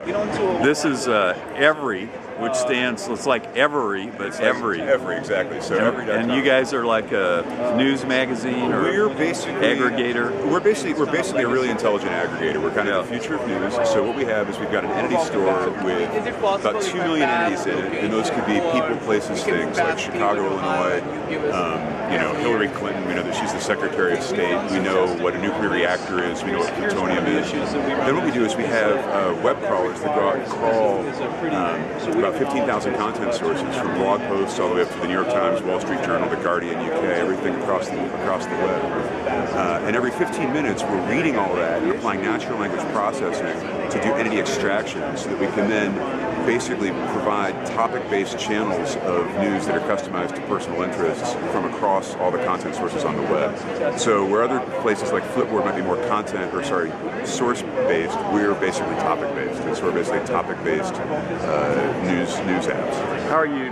This is Evri, which stands, it's like Every, but it's Evri. Every, exactly. So and you guys are like a news magazine or we're basically aggregator? We're basically a really intelligent aggregator. We're kind of the future of news. So what we have is we've got an entity store with about 2 million entities in it, and those could be people, places, things like Chicago, Illinois. Hillary Clinton. We know that she's the Secretary of State. We know what a nuclear reactor is. We know what plutonium is. Then what we do is we have web crawlers that go out and crawl about 15,000 content sources, from blog posts all the way up to the New York Times, Wall Street Journal, The Guardian, UK, everything across the web. And every 15 minutes, we're reading all that and applying natural language processing to do entity extraction, so that we can then basically provide topic-based channels of news that are customized to personal interests from across all the content sources on the web. So where other places like Flipboard might be more source-based, we're basically topic-based. And so we're basically topic-based news apps. How are you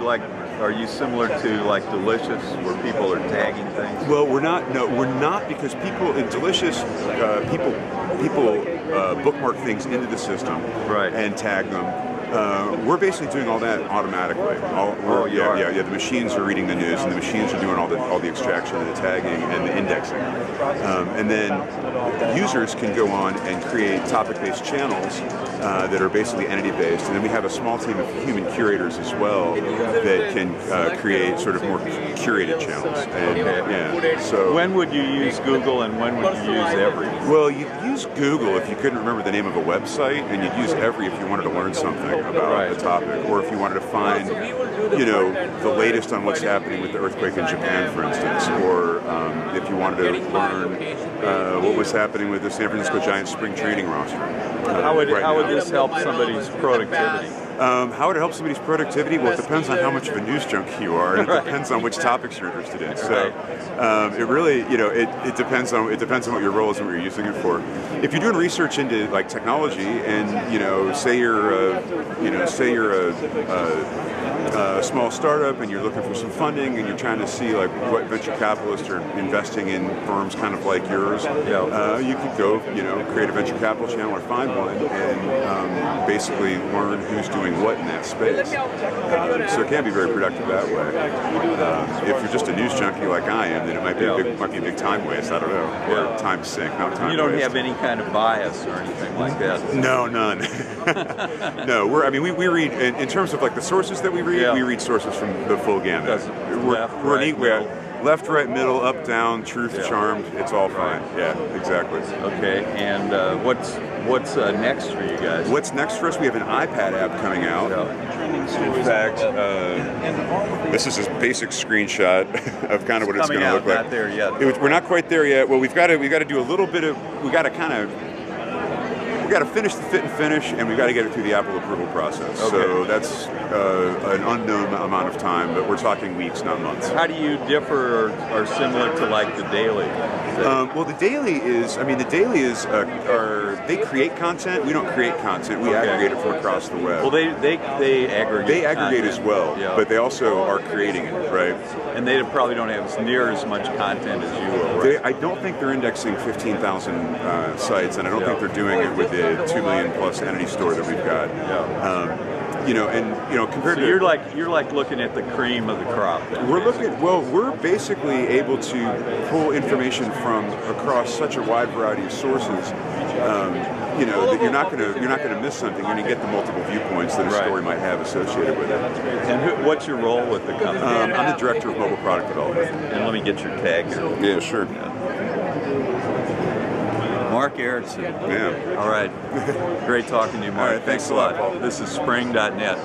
are you similar to like Delicious, where people are tagging things? Well, we're not. No, we're not, because people in Delicious, people bookmark things into the system, right, and tag them. We're basically doing all that automatically. The machines are reading the news, and the machines are doing all the extraction and the tagging and the indexing. And then users can go on and create topic-based channels that are basically entity-based. And then we have a small team of human curators as well that can create sort of more curated channels. And, so when would you use Google and when would you use Every? Well, you'd use Google if you couldn't remember the name of a website, and you'd use Every if you wanted to learn something about the topic, or if you wanted to find, the latest on what's happening with the earthquake in Japan, for instance, or if you wanted to learn what was happening with the San Francisco Giants spring training roster. How would this help somebody's productivity? How would it help somebody's productivity? Well, it depends on how much of a news junkie you are, and it depends on which topics you're interested in. So it really, it depends on what your role is and what you're using it for. If you're doing research into like technology, and say you're a small startup and you're looking for some funding, and you're trying to see like what venture capitalists are investing in firms kind of like yours, you could go, create a venture capital channel or find one, and basically learn who's doing what in that space. So it can be very productive that way. If you're just a news junkie like I am, then it might be a big time waste. I don't know, or time sink, not time. You don't waste. have any kind of bias or anything like that. No, none. No, we read in terms of like the sources that we read. We read sources from the full gamut. Left, right, middle, up, down, truth, charmed. It's all fine. Yeah, exactly. Okay, and what's next for you guys? What's next for us? We have an iPad app coming out. In fact, this is a basic screenshot of kind of what it's going to look like. Not there yet. We're not quite there yet. Well, we've got to do a little bit of. We got to finish the fit and finish, and we've got to get it through the Apple approval process. Okay. So that's an unknown amount of time, but we're talking weeks, not months. How do you differ or similar to like the Daily? Well, the Daily is, they create content. We don't create content. We aggregate it from across the web. Well, they aggregate. They aggregate content as well, but they also are creating it, right? And they probably don't have near as much content as you will, right? I don't think they're indexing 15,000 sites, and I don't think they're doing it with the 2 million plus entity store that we've got. Compared to you're like looking at the cream of the crop. We're basically able to pull information from across such a wide variety of sources. That you're not going to miss something. You're going to get the multiple viewpoints that a story might have associated with it. And what's your role with the company? I'm the director of mobile product development. And let me get your tag here. Yeah, sure. Mark Erickson. Yeah. All right. Great talking to you, Mark. All right, thanks a lot. This is Spring.net.